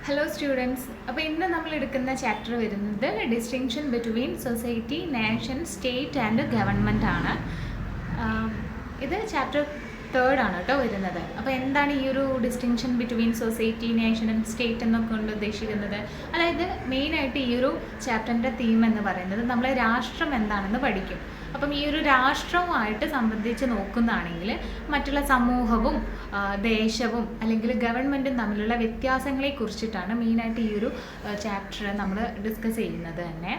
Hello students. അപ്പോൾ ഇന്ന് നമ്മൾ എടുക്കുന്ന ചാപ്റ്റർ വരുന്നത് distinction between society, nation, state and government ആണ്. ഇത് ചാപ്റ്റർ 3 ആണ് കേട്ടോ വരുന്നത്. അപ്പോൾ എന്താണ് ഈ ഒരു distinction between society, nation and state എന്നൊക്കെ കൊണ്ട് ഉദ്ദേശിക്കുന്നത്? അതായത് മെയിനായിട്ട് ഈ ഒരു ചാപ്റ്ററിൻ്റെ തീം എന്ന് പറയുന്നത് നമ്മൾ രാഷ്ട്രം എന്താണെന്ന് പഠിക്കും. അപ്പം ഈ ഒരു രാഷ്ട്രവുമായിട്ട് സംബന്ധിച്ച് നോക്കുന്നതാണെങ്കിൽ മറ്റുള്ള സമൂഹവും ദേശവും അല്ലെങ്കിൽ ഗവൺമെൻറ്റും തമ്മിലുള്ള വ്യത്യാസങ്ങളെ കുറിച്ചിട്ടാണ് മെയിനായിട്ട് ഈ ഒരു ചാപ്റ്റർ നമ്മൾ ഡിസ്കസ് ചെയ്യുന്നത് തന്നെ.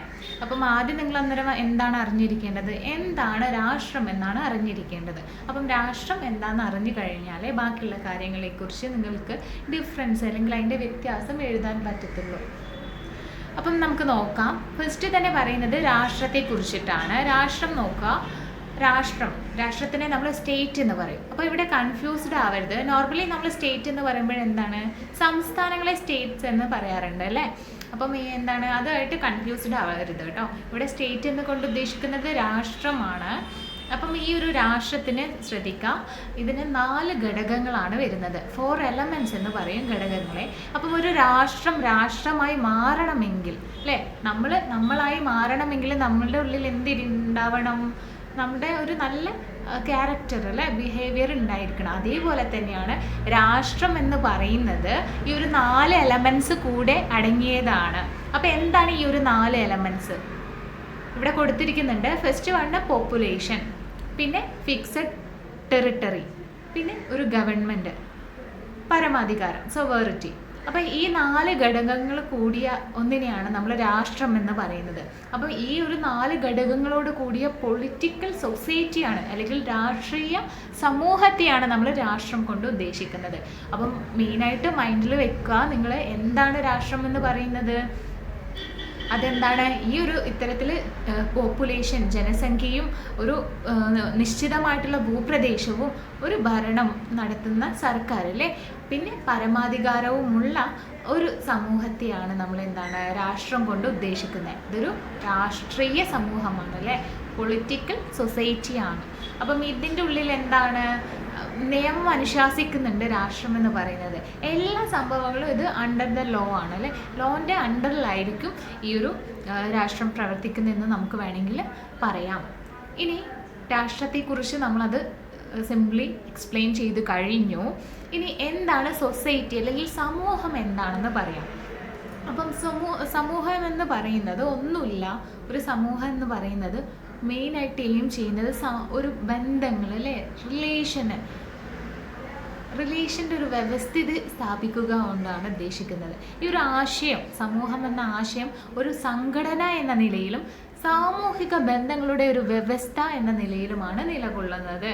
അപ്പം ആദ്യം നിങ്ങൾ അന്നേരം എന്താണ് അറിഞ്ഞിരിക്കേണ്ടത്? എന്താണ് രാഷ്ട്രം എന്നാണ് അറിഞ്ഞിരിക്കേണ്ടത്. അപ്പം രാഷ്ട്രം എന്താണെന്ന് അറിഞ്ഞു കഴിഞ്ഞാലേ ബാക്കിയുള്ള കാര്യങ്ങളെക്കുറിച്ച് നിങ്ങൾക്ക് ഡിഫറൻസ് അല്ലെങ്കിൽ അതിൻ്റെ വ്യത്യാസം എഴുതാൻ പറ്റത്തുള്ളൂ. അപ്പം നമുക്ക് നോക്കാം. ഫസ്റ്റ് തന്നെ പറയുന്നത് രാഷ്ട്രത്തെക്കുറിച്ചിട്ടാണ്. രാഷ്ട്രം നോക്കുക. രാഷ്ട്രത്തിനെ നമ്മൾ സ്റ്റേറ്റ് എന്ന് പറയും. അപ്പോൾ ഇവിടെ കൺഫ്യൂസ്ഡ് ആവരുത്. നോർമലി നമ്മൾ സ്റ്റേറ്റ് എന്ന് പറയുമ്പോൾ എന്താണ്, സംസ്ഥാനങ്ങളെ സ്റ്റേറ്റ്സ് എന്ന് പറയാറുണ്ട് അല്ലേ. അപ്പം എന്താണ്, അതുമായിട്ട് കൺഫ്യൂസ്ഡ് ആവരുത് കേട്ടോ. ഇവിടെ സ്റ്റേറ്റ് എന്ന് കൊണ്ട് ഉദ്ദേശിക്കുന്നത് രാഷ്ട്രമാണ്. അപ്പം ഈ ഒരു രാഷ്ട്രത്തിന് ശ്രദ്ധിക്കാം, ഇതിന് 4 ഘടകങ്ങളാണ് വരുന്നത്. 4 എലമെൻറ്റ്സ് എന്ന് പറയും ഘടകങ്ങളെ. അപ്പം ഒരു രാഷ്ട്രമായി മാറണമെങ്കിൽ അല്ലേ, നമ്മളായി മാറണമെങ്കിൽ നമ്മളുടെ ഉള്ളിൽ എന്തുണ്ടാവണം? നമ്മുടെ ഒരു നല്ല ക്യാരക്ടർ അല്ലേ, ബിഹേവിയർ ഉണ്ടായിരിക്കണം. അതേപോലെ തന്നെയാണ് രാഷ്ട്രം എന്ന് പറയുന്നത് ഈ ഒരു 4 എലമെൻറ്റ്സ് കൂടെ അടങ്ങിയതാണ്. അപ്പം എന്താണ് ഈ ഒരു 4 എലമെൻറ്റ്സ്? ഇവിടെ കൊടുത്തിരിക്കുന്നുണ്ട്. ഫസ്റ്റ് വണ് പോപ്പുലേഷൻ, പിന്നെ ഫിക്സഡ് ടെറിട്ടറി, പിന്നെ ഒരു ഗവൺമെൻറ്, പരമാധികാരം, സോവറിറ്റി. അപ്പം ഈ 4 ഘടകങ്ങൾ കൂടിയ ഒന്നിനെയാണ് നമ്മൾ രാഷ്ട്രം എന്ന് പറയുന്നത്. അപ്പം ഈ ഒരു 4 ഘടകങ്ങളോട് കൂടിയ പൊളിറ്റിക്കൽ സൊസൈറ്റിയാണ് അല്ലെങ്കിൽ രാഷ്ട്രീയ സമൂഹത്തെയാണ് നമ്മൾ രാഷ്ട്രം കൊണ്ട് ഉദ്ദേശിക്കുന്നത്. അപ്പം മെയിനായിട്ട് മൈൻഡിൽ വെക്കുക, നിങ്ങൾ എന്താണ് രാഷ്ട്രം എന്ന് പറയുന്നത്. അതെന്താണ്? ഈ ഒരു ഇത്തരത്തിൽ പോപ്പുലേഷൻ, ജനസംഖ്യയും ഒരു നിശ്ചിതമായിട്ടുള്ള ഭൂപ്രദേശവും ഒരു ഭരണം നടത്തുന്ന സർക്കാർ അല്ലേ, പിന്നെ പരമാധികാരവുമുള്ള ഒരു സമൂഹത്തെയാണ് നമ്മൾ എന്താണ് രാഷ്ട്രം കൊണ്ട് ഉദ്ദേശിക്കുന്നത്. ഇതൊരു രാഷ്ട്രീയ സമൂഹമാണ് അല്ലേ, പൊളിറ്റിക്കൽ സൊസൈറ്റിയാണ്. അപ്പം ഇതിൻ്റെ ഉള്ളിൽ എന്താണ്, നിയമം അനുശാസിക്കുന്നുണ്ട് രാഷ്ട്രം എന്ന് പറയുന്നത്. എല്ലാ സംഭവങ്ങളും ഇത് അണ്ടർ ദ ലോ ആണ് അല്ലേ, ലോൻ്റെ അണ്ടറിലായിരിക്കും ഈ ഒരു രാഷ്ട്രം പ്രവർത്തിക്കുന്നതെന്ന് നമുക്ക് വേണമെങ്കിൽ പറയാം. ഇനി രാഷ്ട്രത്തെക്കുറിച്ച് നമ്മളത് സിംപ്ലി എക്സ്പ്ലെയിൻ ചെയ്ത് കഴിഞ്ഞു. ഇനി എന്താണ് സൊസൈറ്റി അല്ലെങ്കിൽ സമൂഹം എന്താണെന്ന് പറയാം. അപ്പം സമൂഹം എന്ന് പറയുന്നത് ഒന്നുമില്ല. ഒരു സമൂഹം എന്ന് പറയുന്നത് മെയിനായിട്ട് എയിം ചെയ്യുന്നത് ഒരു ബന്ധങ്ങൾ അല്ലേ, റിലേഷൻ്റെ ഒരു വ്യവസ്ഥിതി സ്ഥാപിക്കുക കൊണ്ടാണ് ഉദ്ദേശിക്കുന്നത്. ഈ ഒരു ആശയം, സമൂഹം എന്ന ആശയം ഒരു സംഘടന എന്ന നിലയിലും സാമൂഹിക ബന്ധങ്ങളുടെ ഒരു വ്യവസ്ഥ എന്ന നിലയിലുമാണ് നിലകൊള്ളുന്നത്.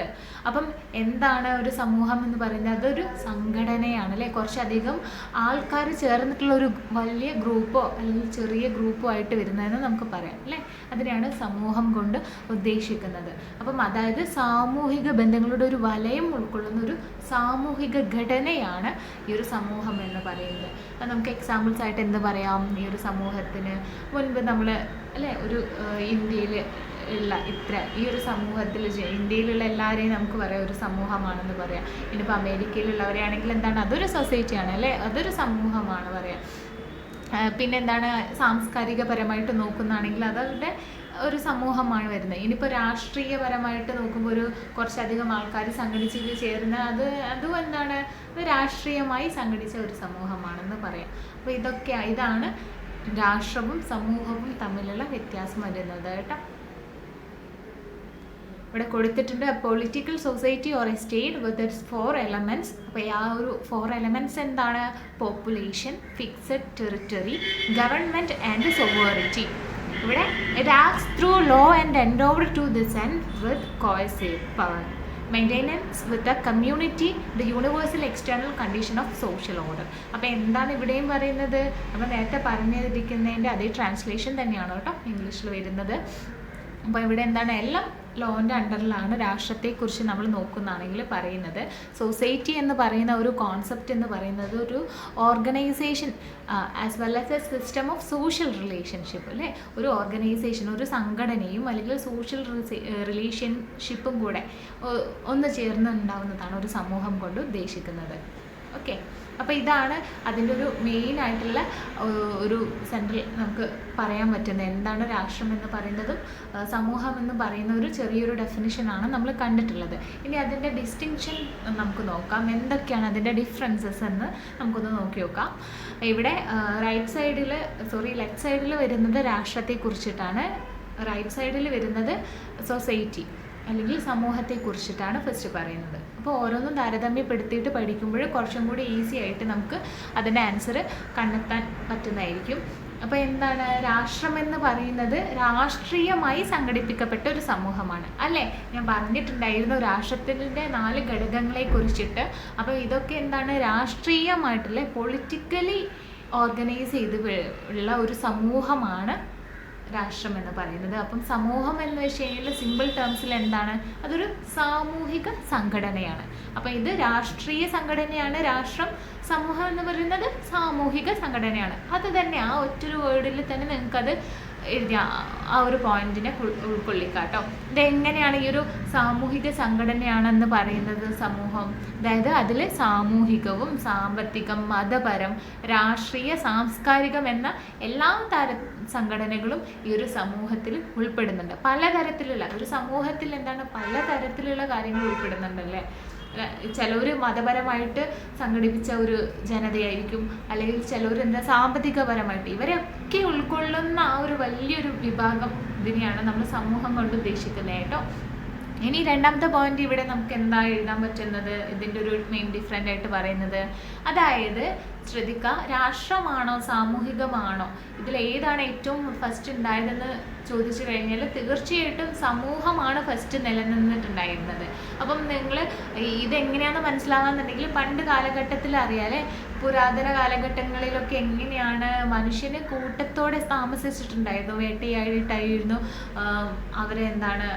അപ്പം എന്താണ് ഒരു സമൂഹം എന്ന് പറയുന്നത്? അതൊരു സംഘടനയാണ് അല്ലേ, കുറച്ചധികം ആൾക്കാർ ചേർന്നിട്ടുള്ള ഒരു വലിയ ഗ്രൂപ്പോ അല്ലെങ്കിൽ ചെറിയ ഗ്രൂപ്പോ ആയിട്ട് വരുന്നതെന്ന് നമുക്ക് പറയാം അല്ലേ. അതിനെയാണ് സമൂഹം കൊണ്ട് ഉദ്ദേശിക്കുന്നത്. അപ്പം അതായത് സാമൂഹിക ബന്ധങ്ങളുടെ ഒരു വലയം ഉൾക്കൊള്ളുന്ന ഒരു സാമൂഹിക ഘടനയാണ് ഈ ഒരു സമൂഹം എന്ന് പറയുന്നത്. അപ്പം നമുക്ക് എക്സാമ്പിൾസ് ആയിട്ട് എന്ത് പറയാം? ഈ ഒരു സമൂഹത്തിന് മുൻപ് നമ്മൾ അല്ലേ ഒരു ഇന്ത്യയിൽ ഉള്ള ഈ ഒരു സമൂഹത്തിൽ ഇന്ത്യയിലുള്ള എല്ലാവരെയും നമുക്ക് പറയാം ഒരു സമൂഹമാണെന്ന് പറയാം. ഇനിയിപ്പോൾ അമേരിക്കയിലുള്ളവരെ ആണെങ്കിൽ എന്താണ്, അതൊരു സൊസൈറ്റിയാണ് അല്ലേ, അതൊരു സമൂഹമാണ് പറയാം. പിന്നെ എന്താണ്, സാംസ്കാരികപരമായിട്ട് നോക്കുന്നതാണെങ്കിൽ അതവരുടെ ഒരു സമൂഹമാണ് വരുന്നത്. ഇനിയിപ്പോൾ രാഷ്ട്രീയപരമായിട്ട് നോക്കുമ്പോൾ ഒരു കുറച്ചധികം ആൾക്കാർ സംഘടിച്ച് ചേർന്ന് അതും എന്താണ്, രാഷ്ട്രീയമായി സംഘടിച്ച ഒരു സമൂഹമാണെന്ന് പറയാം. അപ്പോൾ ഇതാണ് രാഷ്ട്രവും സമൂഹവും തമ്മിലുള്ള വ്യത്യാസം വരുന്നത് കേട്ടോ. ഇവിടെ കൊടുത്തിട്ടുണ്ട് political society or a state with its 4 elements. അപ്പോൾ ആ ഒരു 4 എലമെൻറ്റ്സ് എന്താണ്? Population, fixed territory, government and sovereignty. ഇവിടെ it acts through law and endowed to this and with coercive power, maintenance with the community, the universal external condition of social order. അപ്പോൾ എന്താണ് ഇവിടെയും പറയുന്നത്? നമ്മൾ നേരത്തെ പറഞ്ഞിരിക്കുന്നതിൻ്റെ അതേ ട്രാൻസ്ലേഷൻ തന്നെയാണ് കേട്ടോ ഇംഗ്ലീഷിൽ വരുന്നത്. അപ്പോൾ ഇവിടെ എന്താണ്, എല്ലാം ലോൻ്റെ അണ്ടറിലാണ് രാഷ്ട്രത്തെക്കുറിച്ച് നമ്മൾ നോക്കുന്നതാണെങ്കിൽ പറയുന്നത്. സൊസൈറ്റി എന്ന് പറയുന്ന ഒരു കോൺസെപ്റ്റ് എന്ന് പറയുന്നത് ഒരു organisation as well as A system of social relationship അല്ലേ. ഒരു ഓർഗനൈസേഷൻ, ഒരു സംഘടനയും അല്ലെങ്കിൽ സോഷ്യൽ റിലേഷൻഷിപ്പും കൂടെ ഒന്ന് ചേർന്ന് ഉണ്ടാവുന്നതാണ് ഒരു സമൂഹം കൊണ്ട് ഉദ്ദേശിക്കുന്നത്. ഓക്കെ. അപ്പോൾ ഇതാണ് അതിൻ്റെ ഒരു മെയിൻ ആയിട്ടുള്ള ഒരു സെൻട്രൽ നമുക്ക് പറയാൻ പറ്റുന്നത്. എന്താണ് രാഷ്ട്രം എന്ന് പറയുന്നതും സമൂഹം എന്ന് പറയുന്ന ഒരു ചെറിയൊരു ഡെഫിനിഷനാണ് നമ്മൾ കണ്ടിട്ടുള്ളത്. ഇനി അതിൻ്റെ ഡിസ്റ്റിങ്ഷൻ നമുക്ക് നോക്കാം, എന്തൊക്കെയാണ് അതിൻ്റെ ഡിഫറൻസസ് എന്ന് നമുക്കൊന്ന് നോക്കി നോക്കാം. ഇവിടെ ലെഫ്റ്റ് സൈഡിൽ വരുന്നത് രാഷ്ട്രത്തെ കുറിച്ചിട്ടാണ്, റൈറ്റ് സൈഡിൽ വരുന്നത് സൊസൈറ്റി അല്ലെങ്കിൽ സമൂഹത്തെ കുറിച്ചിട്ടാണ് ഫസ്റ്റ് പറയുന്നത്. അപ്പോൾ ഓരോന്നും താരതമ്യപ്പെടുത്തിയിട്ട് പഠിക്കുമ്പോൾ കുറച്ചും കൂടി ഈസി ആയിട്ട് നമുക്ക് അതിൻ്റെ ആൻസർ കണ്ടെത്താൻ പറ്റുന്നതായിരിക്കും. അപ്പോൾ എന്താണ് രാഷ്ട്രം എന്ന് പറയുന്നത്? രാഷ്ട്രീയമായി സംഘടിപ്പിക്കപ്പെട്ട ഒരു സമൂഹമാണ് അല്ലേ? ഞാൻ പറഞ്ഞിട്ടുണ്ടായിരുന്നു രാഷ്ട്രത്തിൻ്റെ 4 ഘടകങ്ങളെ കുറിച്ചിട്ട്. അപ്പോൾ ഇതൊക്കെ എന്താണ്? രാഷ്ട്രീയമായിട്ടുള്ള പൊളിറ്റിക്കലി ഓർഗനൈസ് ചെയ്ത് ഉള്ള ഒരു സമൂഹമാണ് രാഷ്ട്രം എന്ന് പറയുന്നത്. അപ്പം സമൂഹം എന്ന് വെച്ച് കഴിഞ്ഞാൽ സിമ്പിൾ ടേംസിൽ എന്താണ്? അതൊരു സാമൂഹിക സംഘടനയാണ്. അപ്പം ഇത് രാഷ്ട്രീയ സംഘടനയാണ് രാഷ്ട്രം, സമൂഹം എന്ന് പറയുന്നത് സാമൂഹിക സംഘടനയാണ്. അത് തന്നെ ആ ഒറ്റൊരു വേർഡിൽ തന്നെ നിങ്ങൾക്കത് എഴുതിയ ആ ഒരു പോയിന്റിനെ ഉൾക്കൊള്ളിക്കാട്ടോ. ഇതെങ്ങനെയാണ് ഈ ഒരു സാമൂഹിക സംഘടനയാണെന്ന് പറയുന്നത്? സമൂഹം, അതായത് അതിൽ സാമൂഹികവും സാമ്പത്തികം മതപരം രാഷ്ട്രീയ സാംസ്കാരികം എന്ന എല്ലാ സംഘടനകളും ഈ ഒരു സമൂഹത്തിൽ ഉൾപ്പെടുന്നുണ്ട്. പലതരത്തിലുള്ള ഒരു സമൂഹത്തിൽ എന്താണ് പലതരത്തിലുള്ള കാര്യങ്ങൾ ഉൾപ്പെടുന്നുണ്ടല്ലേ. ചിലവർ മതപരമായിട്ട് സംഘടിപ്പിച്ച ഒരു ജനതയായിരിക്കും, അല്ലെങ്കിൽ ചിലവർ സാമ്പത്തികപരമായിട്ട്, ഇവരൊക്കെ ഉൾക്കൊള്ളുന്ന ആ ഒരു വലിയൊരു വിഭാഗം ഇതിനെയാണ് നമ്മൾ സമൂഹം കൊണ്ട് ഉദ്ദേശിക്കുന്നത് കേട്ടോ. ഇനി രണ്ടാമത്തെ പോയിന്റ് ഇവിടെ നമുക്ക് എന്താ എഴുതാൻ പറ്റുന്നത്? ഇതിൻ്റെ ഒരു മെയിൻ ഡിഫറൻ്റ് ആയിട്ട് പറയുന്നത്, അതായത് ശ്രദ്ധിക്കുക, രാഷ്ട്രമാണോ സാമൂഹികമാണോ ഇതിൽ ഏതാണ് ഏറ്റവും ഫസ്റ്റ് ഉണ്ടായതെന്ന് ചോദിച്ചു കഴിഞ്ഞാൽ തീർച്ചയായിട്ടും സമൂഹമാണ് ഫസ്റ്റ് നിലനിന്നിട്ടുണ്ടായിരുന്നത്. അപ്പം നിങ്ങൾ ഇതെങ്ങനെയാണെന്ന് മനസ്സിലാകാന്നുണ്ടെങ്കിൽ പണ്ട് കാലഘട്ടത്തിൽ അറിയാലേ, പുരാതന കാലഘട്ടങ്ങളിലൊക്കെ എങ്ങനെയാണ് മനുഷ്യന് കൂട്ടത്തോടെ താമസിച്ചിട്ടുണ്ടായിരുന്നു, വേട്ടയാടിയിട്ടായിരുന്നു അവരെന്താണ്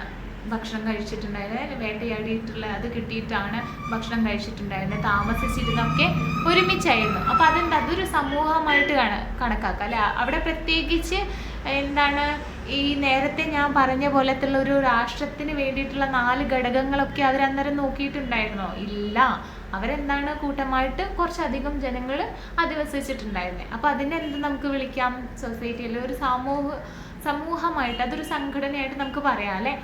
ഭക്ഷണം കഴിച്ചിട്ടുണ്ടായിരുന്നത്, വേട്ടയാടിയിട്ടുള്ള അത് കിട്ടിയിട്ടാണ് ഭക്ഷണം കഴിച്ചിട്ടുണ്ടായിരുന്നത്, താമസിച്ചിരുന്നൊക്കെ ഒരുമിച്ചായിരുന്നു. അപ്പോൾ അതൊരു സമൂഹമായിട്ട് കണക്കാക്കാം അല്ലേ. അവിടെ പ്രത്യേകിച്ച് എന്താണ് ഈ നേരത്തെ ഞാൻ പറഞ്ഞ പോലത്തുള്ള ഒരു രാഷ്ട്രത്തിന് വേണ്ടിയിട്ടുള്ള 4 ഘടകങ്ങളൊക്കെ അവരന്നേരം നോക്കിയിട്ടുണ്ടായിരുന്നോ? ഇല്ല. അവരെന്താണ് കൂട്ടമായിട്ട് കുറച്ചധികം ജനങ്ങൾ അധിവസിച്ചിട്ടുണ്ടായിരുന്നത്. അപ്പോൾ അതിനെ എന്ത് നമുക്ക് വിളിക്കാം? സൊസൈറ്റിയിൽ ഒരു സമൂഹമായിട്ട്, അതൊരു സംഘടനയായിട്ട് നമുക്ക് പറയാം അല്ലേ.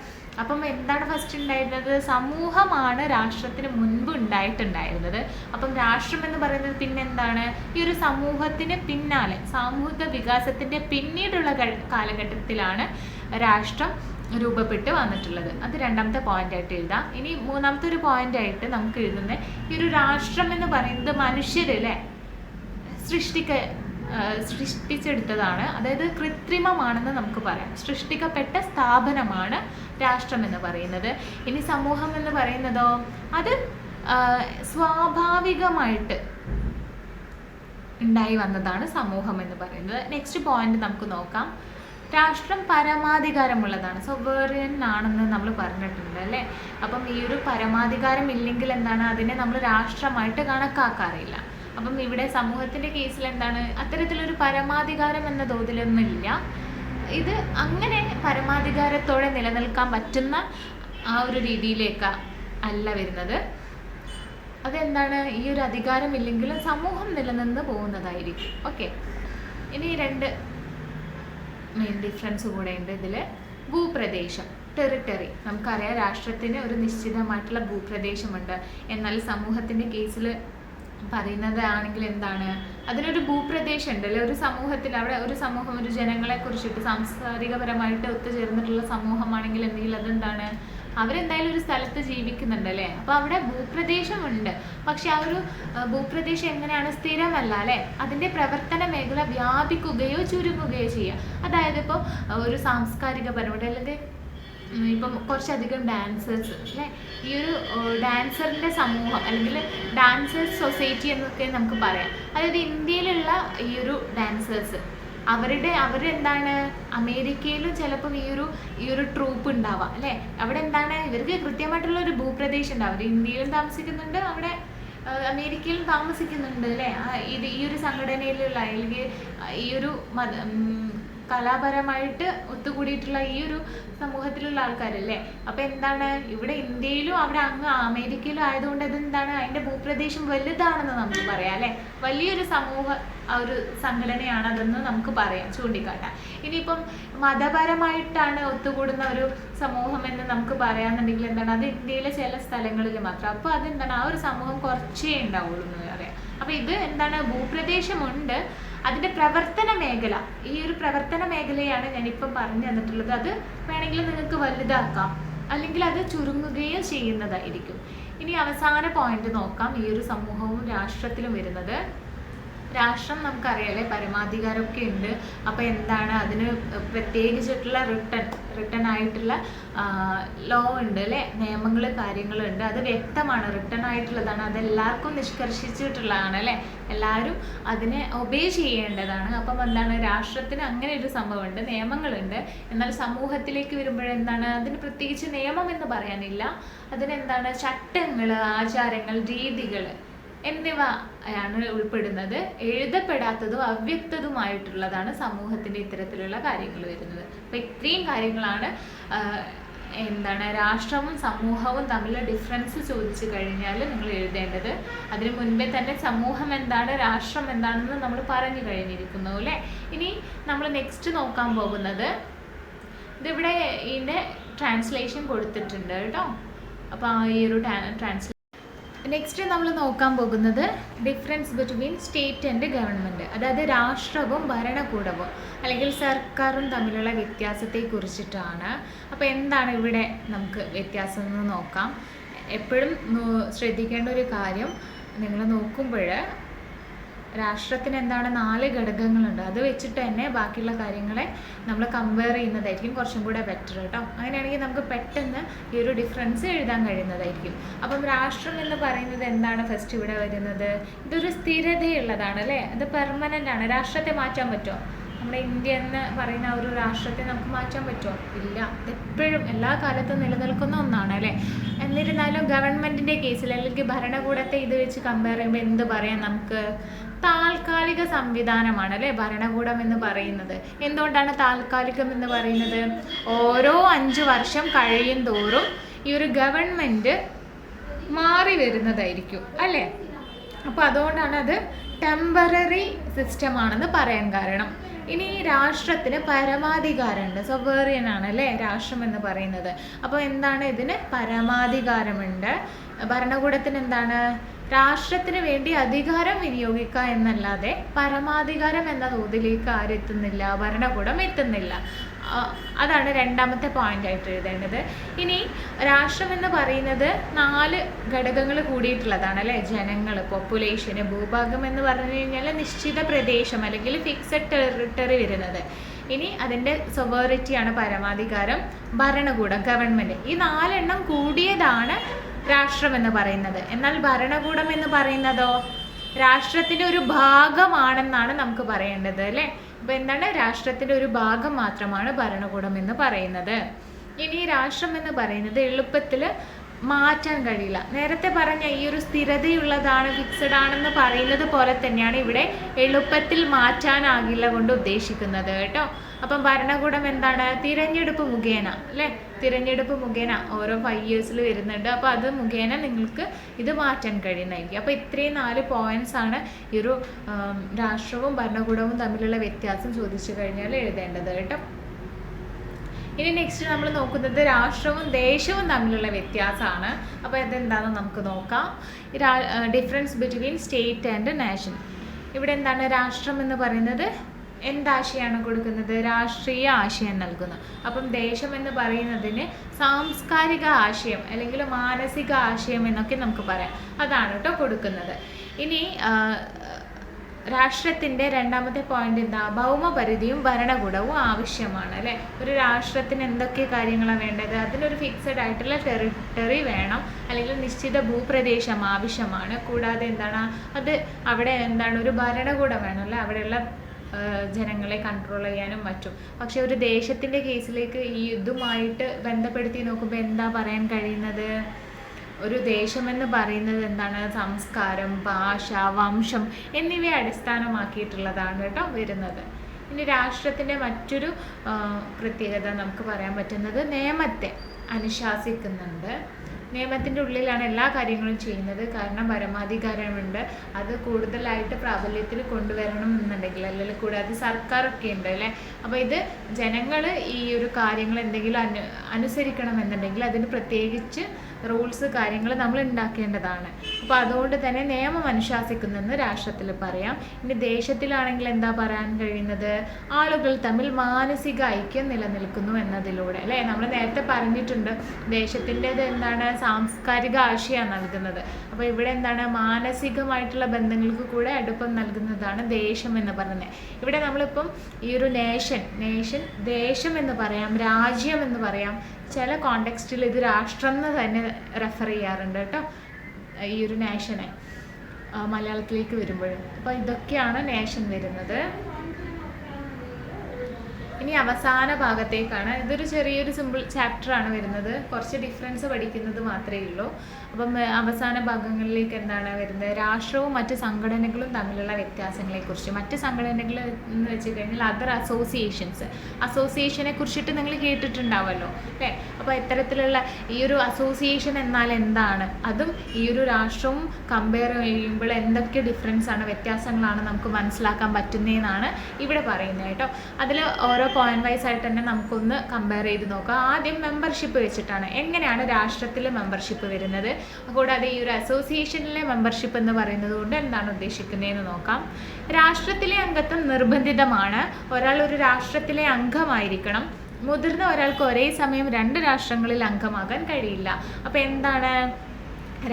അപ്പം എന്താണ് ഫസ്റ്റ് ഉണ്ടായിരുന്നത്? സമൂഹമാണ് രാഷ്ട്രത്തിന് മുൻപ് ഉണ്ടായിട്ടുണ്ടായിരുന്നത്. അപ്പം രാഷ്ട്രം എന്ന് പറയുന്നത് പിന്നെന്താണ്? ഈ ഒരു സമൂഹത്തിന് പിന്നാലെ സാമൂഹിക വികാസത്തിൻ്റെ പിന്നീടുള്ള കാലഘട്ടത്തിലാണ് രാഷ്ട്രം രൂപപ്പെട്ട് വന്നിട്ടുള്ളത്. അത് രണ്ടാമത്തെ പോയിന്റായിട്ട് എഴുതാം. ഇനി മൂന്നാമത്തെ ഒരു പോയിന്റായിട്ട് നമുക്ക് എഴുതുന്നത്, ഈ ഒരു രാഷ്ട്രം എന്ന് പറയുന്നത് മനുഷ്യരല്ലേ സൃഷ്ടിച്ചെടുത്തതാണ്, അതായത് കൃത്രിമമാണെന്ന് നമുക്ക് പറയാം. സൃഷ്ടിക്കപ്പെട്ട സ്ഥാപനമാണ് രാഷ്ട്രം എന്ന് പറയുന്നത്. ഇനി സമൂഹം എന്ന് പറയുന്നതോ അത് സ്വാഭാവികമായിട്ട് ഉണ്ടായി വന്നതാണ് സമൂഹം എന്ന് പറയുന്നത്. നെക്സ്റ്റ് പോയിന്റ് നമുക്ക് നോക്കാം. രാഷ്ട്രം പരമാധികാരമുള്ളതാണ്, സോവറിയൻ ആണെന്ന് നമ്മൾ പറഞ്ഞിട്ടുണ്ട് അല്ലേ. അപ്പം ഈ ഒരു പരമാധികാരം ഇല്ലെങ്കിൽ എന്താണ്? അതിനെ നമ്മൾ രാഷ്ട്രമായിട്ട് കണക്കാക്കാറില്ല. അപ്പം ഇവിടെ സമൂഹത്തിൻ്റെ കേസിൽ എന്താണ്? അത്തരത്തിലൊരു പരമാധികാരം എന്ന തോതിലൊന്നുമില്ല. ഇത് അങ്ങനെ പരമാധികാരത്തോടെ നിലനിൽക്കാൻ പറ്റുന്ന ആ ഒരു രീതിയിലേക്ക് അല്ല വരുന്നത്. അതെന്താണ്? ഈ ഒരു അധികാരം ഇല്ലെങ്കിലും സമൂഹം നിലനിന്ന് പോകുന്നതായിരിക്കും. ഓക്കെ, ഇനി 2 മെയിൻ ഡിഫറൻസ് കൂടെ ഉണ്ട് ഇതിൽ. ഭൂപ്രദേശം, ടെറിട്ടറി. നമുക്കറിയാം രാഷ്ട്രത്തിന് ഒരു നിശ്ചിതമായിട്ടുള്ള ഭൂപ്രദേശമുണ്ട്. എന്നാൽ സമൂഹത്തിൻ്റെ കേസിൽ പറയുന്നതാണെങ്കിൽ എന്താണ്? അതിനൊരു ഭൂപ്രദേശം ഉണ്ടല്ലേ. ഒരു സമൂഹത്തിൽ അവിടെ ഒരു സമൂഹം ഒരു ജനങ്ങളെ കുറിച്ചിട്ട് സാംസ്കാരികപരമായിട്ട് ഒത്തുചേർന്നിട്ടുള്ള സമൂഹമാണെങ്കിൽ എന്തെങ്കിലും അതെന്താണ്? അവരെന്തായാലും ഒരു സ്ഥലത്ത് ജീവിക്കുന്നുണ്ടല്ലേ. അപ്പോൾ അവിടെ ഭൂപ്രദേശമുണ്ട്. പക്ഷെ ആ ഒരു ഭൂപ്രദേശം എങ്ങനെയാണ്? സ്ഥിരമല്ല അല്ലേ. അതിൻ്റെ പ്രവർത്തന മേഖല വ്യാപിക്കുകയോ ചുരുങ്ങുകയോ ചെയ്യുക. അതായത് ഇപ്പോൾ ഒരു സാംസ്കാരികപരമായിട്ട് അല്ലെങ്കിൽ ഇപ്പം കുറച്ചധികം ഡാൻസേഴ്സ് അല്ലേ, ഈ ഒരു ഡാൻസറിൻ്റെ സമൂഹം അല്ലെങ്കിൽ ഡാൻസേഴ്സ് സൊസൈറ്റി എന്നൊക്കെ നമുക്ക് പറയാം. അതായത് ഇന്ത്യയിലുള്ള ഈ ഒരു ഡാൻസേഴ്സ് അവരെന്താണ് അമേരിക്കയിലും ചിലപ്പോൾ ഈ ഒരു ട്രൂപ്പ് ഉണ്ടാവാം അല്ലേ. അവിടെ എന്താണ്? ഇവർക്ക് കൃത്യമായിട്ടുള്ള ഒരു ഭൂപ്രദേശം ഉണ്ട്. അവർ ഇന്ത്യയിലും താമസിക്കുന്നുണ്ട്, അവിടെ അമേരിക്കയിലും താമസിക്കുന്നുണ്ട് അല്ലേ. ഈ ഒരു സംഘടനയിലുള്ള അല്ലെങ്കിൽ ഈ ഒരു കലാപരമായിട്ട് ഒത്തുകൂടിയിട്ടുള്ള ഈ ഒരു സമൂഹത്തിലുള്ള ആൾക്കാരല്ലേ. അപ്പോൾ എന്താണ് ഇവിടെ ഇന്ത്യയിലും അവിടെ അങ്ങ് അമേരിക്കയിലും ആയതുകൊണ്ട് അതെന്താണ് അതിൻ്റെ ഭൂപ്രദേശം വലുതാണെന്ന് നമുക്ക് പറയാം അല്ലേ. വലിയൊരു സമൂഹ ആ ഒരു സംഘടനയാണ് അതെന്ന് നമുക്ക് പറയാം, ചൂണ്ടിക്കാട്ടാം. ഇനിയിപ്പം മതപരമായിട്ടാണ് ഒത്തുകൂടുന്ന ഒരു സമൂഹം എന്ന് നമുക്ക് പറയാന്നുണ്ടെങ്കിൽ എന്താണ് അത് ഇന്ത്യയിലെ ചില സ്ഥലങ്ങളിൽ മാത്രം. അപ്പോൾ അതെന്താണ് ആ ഒരു സമൂഹം കുറച്ചേ ഉണ്ടാവുള്ളൂ എന്ന് പറയാം. അപ്പോൾ ഇത് എന്താണ് ഭൂപ്രദേശമുണ്ട്, അതിൻ്റെ പ്രവർത്തന മേഖല, ഈ ഒരു പ്രവർത്തന മേഖലയാണ് ഞാനിപ്പം പറഞ്ഞു തന്നിട്ടുള്ളത്. അത് വേണമെങ്കിൽ നിങ്ങൾക്ക് വലുതാക്കാം, അല്ലെങ്കിൽ അത് ചുരുങ്ങുകയും ചെയ്യുന്നതായിരിക്കും. ഇനി അവസാന പോയിന്റ് നോക്കാം, ഈ ഒരു സമൂഹവും രാഷ്ട്രത്തിലും വരുന്നത്. രാഷ്ട്രം നമുക്കറിയാലേ പരമാധികാരമൊക്കെ ഉണ്ട്. അപ്പോൾ എന്താണ് അതിന് പ്രത്യേകിച്ചിട്ടുള്ള റിട്ടൺ ആയിട്ടുള്ള ലോ ഉണ്ട് അല്ലേ, നിയമങ്ങൾ കാര്യങ്ങളുണ്ട്. അത് വ്യക്തമാണ്, റിട്ടൺ ആയിട്ടുള്ളതാണ്, അതെല്ലാവർക്കും നിഷ്കർഷിച്ചിട്ടുള്ളതാണ് അല്ലേ. എല്ലാവരും അതിനെ ഒബേ ചെയ്യേണ്ടതാണ്. അപ്പം എന്താണ് രാഷ്ട്രത്തിന് അങ്ങനെ ഒരു സംഭവമുണ്ട്, നിയമങ്ങളുണ്ട്. എന്നാൽ സമൂഹത്തിലേക്ക് വരുമ്പോഴെന്താണ് അതിന് പ്രത്യേകിച്ച് നിയമം എന്ന് പറയാനില്ല. അതിനെന്താണ് ചട്ടങ്ങൾ, ആചാരങ്ങൾ, രീതികൾ എന്നിവ ആണ് ഉൾപ്പെടുന്നത്. എഴുതപ്പെടാത്തതും അവ്യക്തതുമായിട്ടുള്ളതാണ് സമൂഹത്തിൻ്റെ ഇത്തരത്തിലുള്ള കാര്യങ്ങൾ വരുന്നത്. അപ്പം ഇത്രയും കാര്യങ്ങളാണ് എന്താണ് രാഷ്ട്രവും സമൂഹവും തമ്മിലുള്ള ഡിഫറൻസ് ചോദിച്ചു കഴിഞ്ഞാൽ നിങ്ങൾ എഴുതേണ്ടത്. അതിന് മുൻപേ തന്നെ സമൂഹം എന്താണ് രാഷ്ട്രം എന്താണെന്ന് നമ്മൾ പറഞ്ഞു കഴിഞ്ഞിരിക്കുന്നു അല്ലേ. ഇനി നമ്മൾ നെക്സ്റ്റ് നോക്കാൻ പോകുന്നത്, ഇതിവിടെ ഇതിൻ്റെ ട്രാൻസ്ലേഷൻ കൊടുത്തിട്ടുണ്ട് കേട്ടോ. അപ്പോൾ ഈ ഒരു നെക്സ്റ്റ് നമ്മൾ നോക്കാൻ പോകുന്നത് difference between state and government, അതായത് രാഷ്ട്രവും ഭരണകൂടവും അല്ലെങ്കിൽ സർക്കാരും തമ്മിലുള്ള വ്യത്യാസത്തെ കുറിച്ചിട്ടാണ്. അപ്പോൾ എന്താണ് ഇവിടെ നമുക്ക് വ്യത്യാസം എന്ന് നോക്കാം. എപ്പോഴും ശ്രദ്ധിക്കേണ്ട ഒരു കാര്യം, നിങ്ങൾ നോക്കുമ്പോൾ രാഷ്ട്രത്തിന് എന്താണ് 4 ഘടകങ്ങളുണ്ട്. അത് വെച്ചിട്ട് തന്നെ ബാക്കിയുള്ള കാര്യങ്ങളെ നമ്മൾ കമ്പയർ ചെയ്യുന്നതായിരിക്കും കുറച്ചും കൂടെ ബെറ്റർ കേട്ടോ. അങ്ങനെയാണെങ്കിൽ നമുക്ക് പെട്ടെന്ന് ഈ ഒരു ഡിഫറൻസ് എഴുതാൻ കഴിയുന്നതായിരിക്കും. അപ്പം രാഷ്ട്രം എന്ന് പറയുന്നത് എന്താണ് ഫസ്റ്റ് ഇവിടെ വരുന്നത്, ഇതൊരു സ്ഥിരതയുള്ളതാണ് അല്ലേ, അത് പെർമനൻ്റ് ആണ്. രാഷ്ട്രത്തെ മാറ്റാൻ പറ്റുമോ? നമ്മുടെ ഇന്ത്യ എന്ന് പറയുന്ന ഒരു രാഷ്ട്രത്തെ നമുക്ക് മാറ്റാൻ പറ്റുമോ? ഇല്ല, എപ്പോഴും എല്ലാ കാലത്തും നിലനിൽക്കുന്ന ഒന്നാണ് അല്ലേ. എന്നിരുന്നാലും ഗവൺമെൻറ്റിൻ്റെ കേസിൽ അല്ലെങ്കിൽ ഭരണകൂടത്തെ ഇത് വെച്ച് കമ്പയർ ചെയ്യുമ്പോൾ എന്ത് പറയാം നമുക്ക്, താൽക്കാലിക സംവിധാനമാണ് അല്ലേ ഭരണകൂടം എന്ന് പറയുന്നത്. എന്തുകൊണ്ടാണ് താൽക്കാലികം എന്ന് പറയുന്നത്? ഓരോ 5 വർഷം കഴിയും തോറും ഈ ഒരു ഗവൺമെൻറ് മാറി വരുന്നതായിരിക്കും അല്ലേ. അപ്പോൾ അതുകൊണ്ടാണ് അത് ടെമ്പററി സിസ്റ്റം ആണെന്ന് പറയാൻ കാരണം. ഇനി രാഷ്ട്രത്തിന് പരമാധികാരമുണ്ട്, സൊവേറിയൻ ആണ് അല്ലേ രാഷ്ട്രം എന്ന് പറയുന്നത്. അപ്പോൾ എന്താണ് ഇതിന് പരമാധികാരമുണ്ട്. ഭരണകൂടത്തിന് എന്താണ് രാഷ്ട്രത്തിന് വേണ്ടി അധികാരം വിനിയോഗിക്കുക എന്നല്ലാതെ പരമാധികാരം എന്ന തോതിലേക്ക് ആരെത്തുന്നില്ല, ഭരണകൂടം എത്തുന്നില്ല. അതാണ് രണ്ടാമത്തെ പോയിന്റ് ആയിട്ട് എഴുതേണ്ടത്. ഇനി രാഷ്ട്രം എന്ന് പറയുന്നത് 4 ഘടകങ്ങൾ കൂടിയിട്ടുള്ളതാണ് അല്ലേ. ജനങ്ങൾ, പോപ്പുലേഷന്, ഭൂഭാഗം എന്ന് പറഞ്ഞു കഴിഞ്ഞാൽ നിശ്ചിത പ്രദേശം അല്ലെങ്കിൽ ഫിക്സഡ് ടെറിട്ടറി വരുന്നത്. ഇനി അതിൻ്റെ സൊവേറിറ്റിയാണ് പരമാധികാരം, ഭരണകൂടം ഗവൺമെൻറ്. ഈ 4 എണ്ണം കൂടിയതാണ് രാഷ്ട്രം എന്ന് പറയുന്നത്. എന്നാൽ ഭരണകൂടം എന്ന് പറയുന്നതോ രാഷ്ട്രത്തിൻ്റെ ഒരു ഭാഗമാണെന്നാണ് നമുക്ക് പറയേണ്ടത് അല്ലേ. അപ്പോൾ എന്താണ് രാഷ്ട്രത്തിൻ്റെ ഒരു ഭാഗം മാത്രമാണ് ഭരണകൂടം എന്ന് പറയുന്നത്. ഇനി രാഷ്ട്രം എന്ന് പറയുന്നത് എളുപ്പത്തിൽ മാറ്റാൻ കഴിയില്ല. നേരത്തെ പറഞ്ഞ ഈ ഒരു സ്ഥിരതയുള്ളതാണ്, ഫിക്സഡ് ആണെന്ന് പറയുന്നത് പോലെ തന്നെയാണ് ഇവിടെ എളുപ്പത്തിൽ മാറ്റാനാകില്ല കൊണ്ട് ഉദ്ദേശിക്കുന്നത് കേട്ടോ. അപ്പം ഭരണകൂടം എന്താണ് തിരഞ്ഞെടുപ്പ് മുഖേന അല്ലേ, തിരഞ്ഞെടുപ്പ് മുഖേന ഓരോ 5 ഇയേഴ്സിൽ വരുന്നുണ്ട്. അപ്പോൾ അത് മുഖേന നിങ്ങൾക്ക് ഇത് മാറ്റാൻ കഴിയുന്നതായിരിക്കും. അപ്പോൾ ഇത്രയും 4 പോയിന്റ്സ് ആണ് ഈ ഒരു രാഷ്ട്രവും ഭരണകൂടവും തമ്മിലുള്ള വ്യത്യാസം ചോദിച്ചു കഴിഞ്ഞാൽ എഴുതേണ്ടത് കേട്ടോ. ഇനി നെക്സ്റ്റ് നമ്മൾ നോക്കുന്നത് രാഷ്ട്രവും ദേശവും തമ്മിലുള്ള വ്യത്യാസമാണ്. അപ്പോൾ അതെന്താണെന്ന് നമുക്ക് നോക്കാം. Difference between state and nation. ഇവിടെ എന്താണ് രാഷ്ട്രം എന്ന് പറയുന്നത് എന്താശയമാണ് കൊടുക്കുന്നത്, രാഷ്ട്രീയ ആശയം നൽകുന്നു. അപ്പം ദേശം എന്ന് പറയുന്നതിന് സാംസ്കാരിക ആശയം അല്ലെങ്കിൽ മാനസിക ആശയം എന്നൊക്കെ നമുക്ക് പറയാം, അതാണ് കേട്ടോ കൊടുക്കുന്നത്. ഇനി രാഷ്ട്രത്തിൻ്റെ രണ്ടാമത്തെ പോയിന്റ് എന്താ, ഭൗമപരിധിയും ഭരണകൂടവും ആവശ്യമാണ് അല്ലേ. ഒരു രാഷ്ട്രത്തിന് എന്തൊക്കെ കാര്യങ്ങളാണ് വേണ്ടത്, അതിനൊരു ഫിക്സഡ് ആയിട്ടുള്ള ടെറിട്ടറി വേണം, അല്ലെങ്കിൽ നിശ്ചിത ഭൂപ്രദേശം ആവശ്യമാണ്. കൂടാതെ എന്താണ് അത് അവിടെ എന്താണ് ഒരു ഭരണകൂടം വേണം അല്ലേ, അവിടെയുള്ള ജനങ്ങളെ കൺട്രോൾ ചെയ്യാനും മറ്റും. പക്ഷെ ഒരു ദേശത്തിൻ്റെ കേസിലേക്ക് ഈ ഇതുമായിട്ട് ബന്ധപ്പെടുത്തി നോക്കുമ്പോൾ എന്താ പറയാൻ കഴിയുന്നത്, ഒരു ദേശമെന്ന് പറയുന്നത് എന്താണ് സംസ്കാരം, ഭാഷ, വംശം എന്നിവയെ അടിസ്ഥാനമാക്കിയിട്ടുള്ളതാണ് കേട്ടോ വരുന്നത്. ഇനി രാഷ്ട്രത്തിൻ്റെ മറ്റൊരു പ്രത്യേകത നമുക്ക് പറയാൻ പറ്റുന്നത് നിയമത്തെ അനുശാസിക്കുന്നുണ്ട്. നിയമത്തിൻ്റെ ഉള്ളിലാണ് എല്ലാ കാര്യങ്ങളും ചെയ്യുന്നത്. കാരണം പരമാധികാരമുണ്ട്, അത് കൂടുതലായിട്ട് പ്രാബല്യത്തിൽ കൊണ്ടുവരണം എന്നുണ്ടെങ്കിൽ, അല്ലെങ്കിൽ കൂടാതെ സർക്കാരൊക്കെ ഉണ്ട് അല്ലേ. അപ്പോൾ ഇത് ജനങ്ങൾ ഈ ഒരു കാര്യങ്ങൾ എന്തെങ്കിലും അനുസരിക്കണം എന്നുണ്ടെങ്കിൽ അതിന് പ്രത്യേകിച്ച് റൂൾസ് കാര്യങ്ങൾ നമ്മൾ ഉണ്ടാക്കേണ്ടതാണ്. അപ്പോൾ അതുകൊണ്ട് തന്നെ നിയമം അനുശാസിക്കുന്നെന്ന് രാഷ്ട്രത്തിൽ പറയാം. ഇനി ദേശത്തിലാണെങ്കിൽ എന്താ പറയാൻ കഴിയുന്നത്? ആളുകൾ തമ്മിൽ മാനസിക ഐക്യം നിലനിൽക്കുന്നു എന്നതിലൂടെ അല്ലേ. നമ്മൾ നേരത്തെ പറഞ്ഞിട്ടുണ്ട് ദേശത്തിൻ്റെത് എന്താണ്, സാംസ്കാരിക ആശയമാണ് നൽകുന്നത്. അപ്പോൾ ഇവിടെ എന്താണ്, മാനസികമായിട്ടുള്ള ബന്ധങ്ങൾക്ക് കൂടെ അടുപ്പം നൽകുന്നതാണ് ദേശം എന്ന് പറയുന്നത്. ഇവിടെ നമ്മളിപ്പം ഈ ഒരു നേഷൻ ദേശം എന്ന് പറയാം, രാജ്യം എന്ന് പറയാം. ചില കോണ്ടെക്സ്റ്റിൽ ഇത് രാഷ്ട്രം എന്ന് തന്നെ റെഫർ ചെയ്യാറുണ്ട് കേട്ടോ, ഈ ഒരു നേഷനെ മലയാളത്തിലേക്ക് വരുമ്പോൾ. അപ്പോൾ ഇതൊക്കെയാണ് നേഷൻ വരുന്നത്. ഇനി അവസാന ഭാഗത്തേക്കാണ്. ഇതൊരു ചെറിയൊരു സിമ്പിൾ ചാപ്റ്ററാണ് വരുന്നത്, കുറച്ച് ഡിഫറൻസ് പഠിക്കുന്നത് മാത്രമേ ഉള്ളൂ. അപ്പം അവസാന ഭാഗങ്ങളിലേക്ക് എന്താണ് വരുന്നത്, രാഷ്ട്രവും മറ്റ് സംഘടനകളും തമ്മിലുള്ള വ്യത്യാസങ്ങളെക്കുറിച്ച്. മറ്റ് സംഘടനകൾ എന്ന് വെച്ച് കഴിഞ്ഞാൽ അതർ അസോസിയേഷനെ കുറിച്ചിട്ട് നിങ്ങൾ കേട്ടിട്ടുണ്ടാവുമല്ലോ അല്ലേ. അപ്പോൾ ഇത്തരത്തിലുള്ള ഈ ഒരു അസോസിയേഷൻ എന്നാൽ എന്താണ്, അതും ഈ ഒരു രാഷ്ട്രവും കമ്പയർ ചെയ്യുമ്പോൾ എന്തൊക്കെ ഡിഫറൻസ് ആണ്, വ്യത്യാസങ്ങളാണ് നമുക്ക് മനസ്സിലാക്കാൻ പറ്റുന്നതെന്നാണ് ഇവിടെ പറയുന്നത് കേട്ടോ. അതിൽ ഓരോ പോയിന്റ് വൈസ് ആയിട്ട് തന്നെ നമുക്കൊന്ന് കമ്പയർ ചെയ്ത് നോക്കാം. ആദ്യം മെമ്പർഷിപ്പ് വെച്ചിട്ടാണ്, എങ്ങനെയാണ് രാഷ്ട്രത്തിൽ മെമ്പർഷിപ്പ് വരുന്നത്, കൂടാതെ ഈ ഒരു അസോസിയേഷനിലെ മെമ്പർഷിപ്പ് എന്ന് പറയുന്നത് കൊണ്ട് എന്താണ് ഉദ്ദേശിക്കുന്നതെന്ന് നോക്കാം. രാഷ്ട്രത്തിലെ അംഗത്വം നിർബന്ധിതമാണ്. ഒരാൾ ഒരു രാഷ്ട്രത്തിലെ അംഗമായിരിക്കണം. മുതിർന്ന ഒരാൾക്ക് ഒരേ സമയം 2 രാഷ്ട്രങ്ങളിൽ അംഗമാകാൻ കഴിയില്ല. അപ്പോൾ എന്താണ്